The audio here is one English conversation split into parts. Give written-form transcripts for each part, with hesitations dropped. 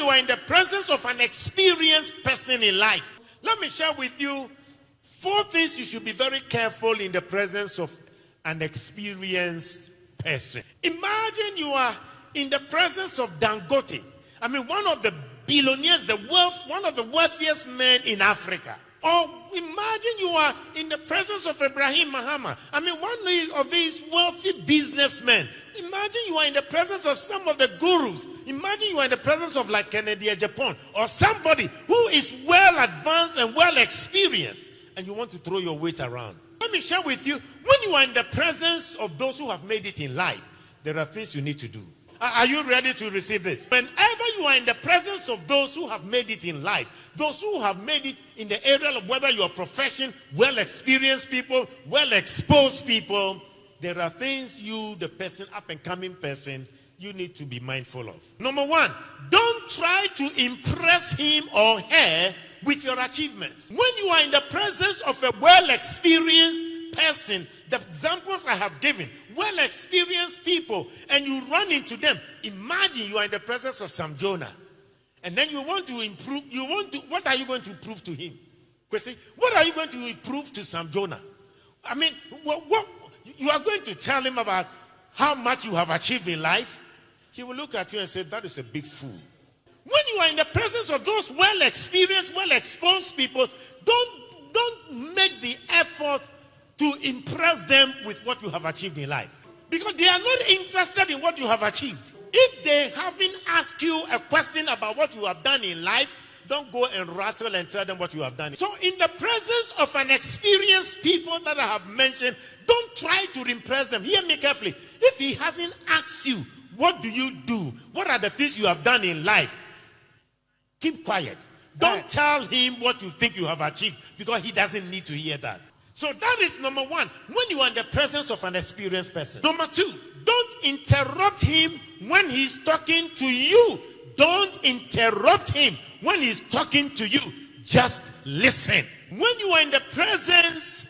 you are in the presence of an experienced person in life. Let me share with you 4 things you should be very careful in the presence of an experienced person. Imagine you are in the presence of Dangote. I mean, one of the billionaires, one of the wealthiest men in Africa. Or imagine you are in the presence of Ibrahim Mahama. I mean, one of these wealthy businessmen. Imagine you are in the presence of some of the gurus. Imagine you are in the presence of like Kennedy Japan or somebody who is well advanced and well experienced, and you want to throw your weight around. Let me share with you, when you are in the presence of those who have made it in life, there are things you need to do. Are you ready to receive this? Whenever you are in the presence of those who have made it in life, those who have made it in the area of whether your profession, well-experienced people, well-exposed people, there are things you, the person, up-and-coming person, you need to be mindful of. Number 1, don't try to impress him or her with your achievements. When you are in the presence of a well-experienced person, the examples I have given, well-experienced people, and you run into them, imagine you are in the presence of Sam Jonah, and then you want to improve, what are you going to prove to him? What are you going to prove to Sam Jonah? I mean, what you are going to tell him about how much you have achieved in life? He will look at you and say, that is a big fool. When you are in the presence of those well-experienced, well-exposed people, don't make the effort to impress them with what you have achieved in life. Because they are not interested in what you have achieved. If they haven't asked you a question about what you have done in life, don't go and rattle and tell them what you have done. So in the presence of an experienced people that I have mentioned, don't try to impress them. Hear me carefully. If he hasn't asked you, what do you do? What are the things you have done in life? Keep quiet. Don't tell him what you think you have achieved, because he doesn't need to hear that. So that is number 1, when you are in the presence of an experienced person. Number 2, don't interrupt him when he's talking to you. Don't interrupt him when he's talking to you. Just listen. When you are in the presence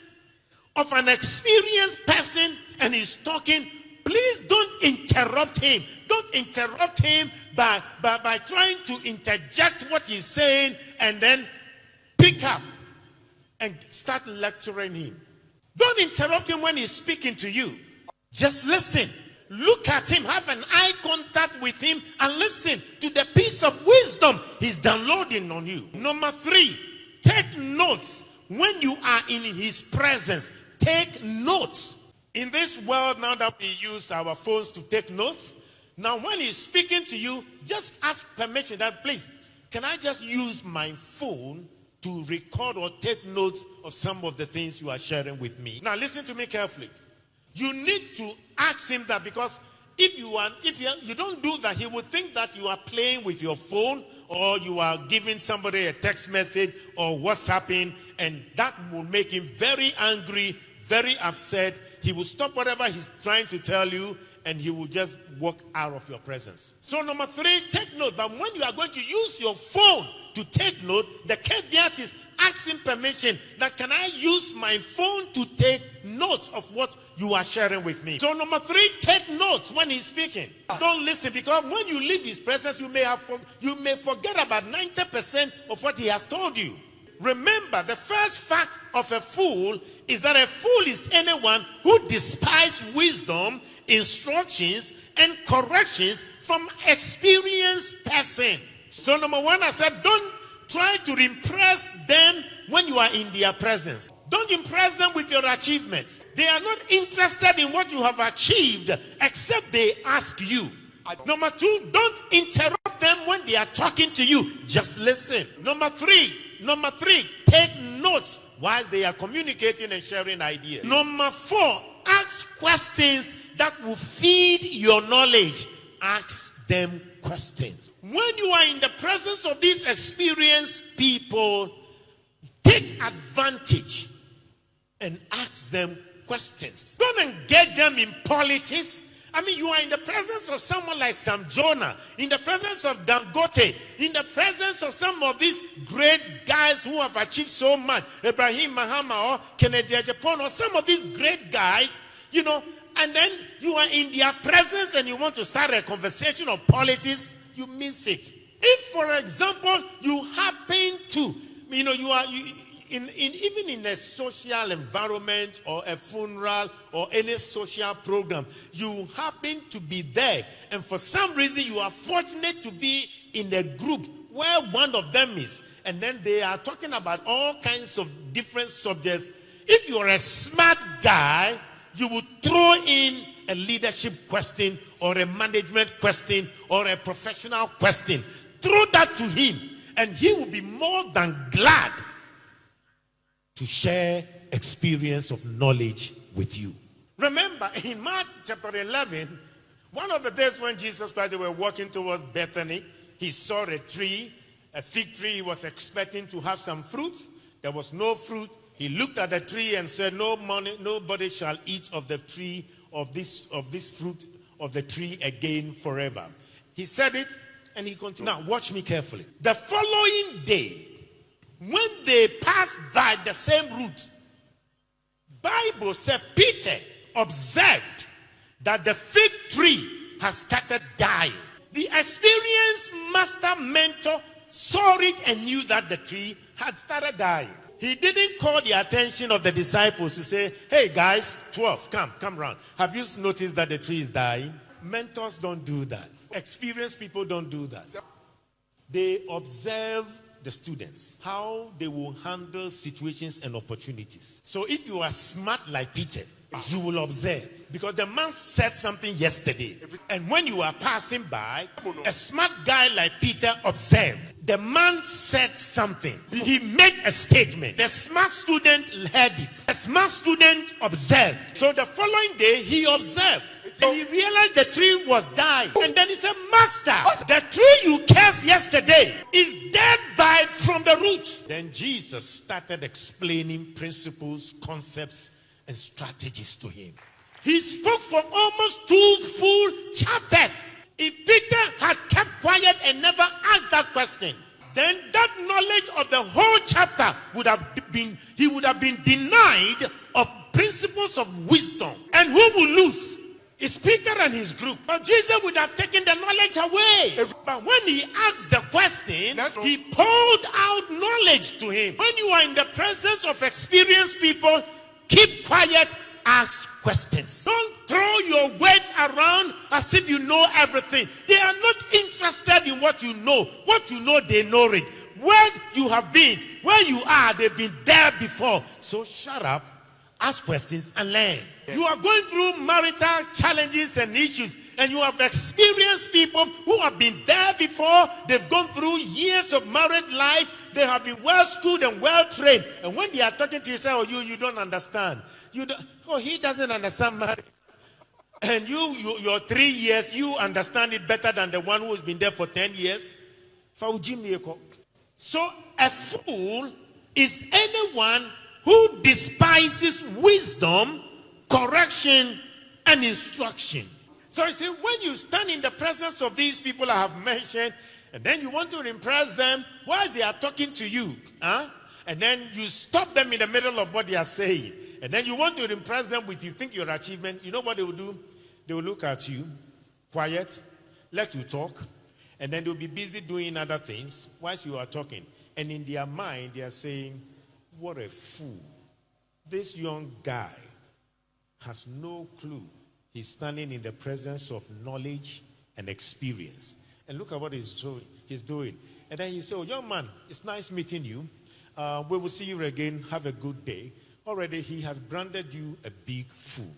of an experienced person and he's talking, please don't interrupt him. Don't interrupt him by trying to interject what he's saying and then pick up and start lecturing him. Don't interrupt him when he's speaking to you. Just listen. Look at him. Have an eye contact with him and listen to the piece of wisdom he's downloading on you. Number 3, take notes when you are in his presence. Take notes. In this world now that we use our phones to take notes, now when he's speaking to you, just ask permission that, please, can I just use my phone to record or take notes of some of the things you are sharing with me? Now listen to me carefully. You need to ask him that, because if you don't do that, he will think that you are playing with your phone, or you are giving somebody a text message or WhatsApping, and that will make him very angry, very upset. He will stop whatever he's trying to tell you, and he will just walk out of your presence. So number 3, take note. But when you are going to use your phone to take note, the caveat is asking permission that, can I use my phone to take notes of what you are sharing with me? So number 3, take notes when he's speaking. Don't listen, because when you leave his presence, you may forget about 90% of what he has told you. Remember, the first fact of a fool is that a fool is anyone who despises wisdom, instructions, and corrections from experienced person. So number 1, I said, don't try to impress them when you are in their presence. Don't impress them with your achievements. They are not interested in what you have achieved except they ask you. Number 2, don't interrupt them when they are talking to you. Just listen. Number 3, take notes while they are communicating and sharing ideas. Number 4, ask questions that will feed your knowledge. Ask them questions. When you are in the presence of these experienced people, take advantage and ask them questions. Don't engage them in politics. I mean, you are in the presence of someone like Sam Jonah, in the presence of Dangote, in the presence of some of these great guys who have achieved so much, Ibrahim Mahama or Kennedy Japan, or some of these great guys, and then you are in their presence and you want to start a conversation of politics, you miss it. If, for example, you happen to, even in a social environment or a funeral or any social program, you happen to be there, and for some reason you are fortunate to be in a group where one of them is, and then they are talking about all kinds of different subjects. If you're a smart guy, you would throw in a leadership question or a management question or a professional question. Throw that to him, and he will be more than glad to share experience of knowledge with you. Remember, in Mark chapter 11, one of the days when Jesus Christ, they were walking towards Bethany, he saw a tree, a fig tree. He was expecting to have some fruit. There was no fruit. He looked at the tree and said, nobody shall eat of the tree, of this fruit of the tree again forever. He said it, and he continued. Now, watch me carefully. The following day, when they passed by the same route, Bible said Peter observed that the fig tree has started dying. The experienced master mentor saw it and knew that the tree had started dying. He didn't call the attention of the disciples to say, hey guys, 12, come round. Have you noticed that the tree is dying? Mentors don't do that. Experienced people don't do that. They observe the students, how they will handle situations and opportunities. So if you are smart like Peter, you will observe. Because the man said something yesterday, and when you are passing by, a smart guy like Peter observed. The man said something. He made a statement. The smart student heard it. The smart student observed. So the following day, he observed. And he realized the tree was dying. And then he said, Master, the tree you cursed yesterday is dead by from the roots. Then Jesus started explaining principles, concepts, and strategies to him. He spoke for almost 2 full chapters. If Peter had kept quiet and never asked that question, then that knowledge of the whole chapter would have been denied of principles of wisdom. And who will lose? It's Peter and his group. But Jesus would have taken the knowledge away. But when he asked the question, he poured out knowledge to him. When you are in the presence of experienced people, keep quiet, ask questions. Don't throw your weight around as if you know everything. They are not interested in what you know. What you know, they know it. Where you have been, where you are, they've been there before. So shut up, ask questions, and learn. You are going through marital challenges and issues, and you have experienced people who have been there before. They've gone through years of married life. They have been well-schooled and well-trained. And when they are talking to you, say, you don't understand. He doesn't understand marriage. And your 3 years, you understand it better than the one who has been there for 10 years. So a fool is anyone who despises wisdom, correction, and instruction. So you see, when you stand in the presence of these people I have mentioned, and then you want to impress them while they are talking to you, and then you stop them in the middle of what they are saying, and then you want to impress them with you think your achievement, you know what they will do? They will look at you, quiet, let you talk, and then they'll be busy doing other things whilst you are talking. And in their mind, they are saying, what a fool. This young guy has no clue. He's standing in the presence of knowledge and experience. And look at what he's doing. And then you say, young man, it's nice meeting you. We will see you again. Have a good day. Already he has branded you a big fool.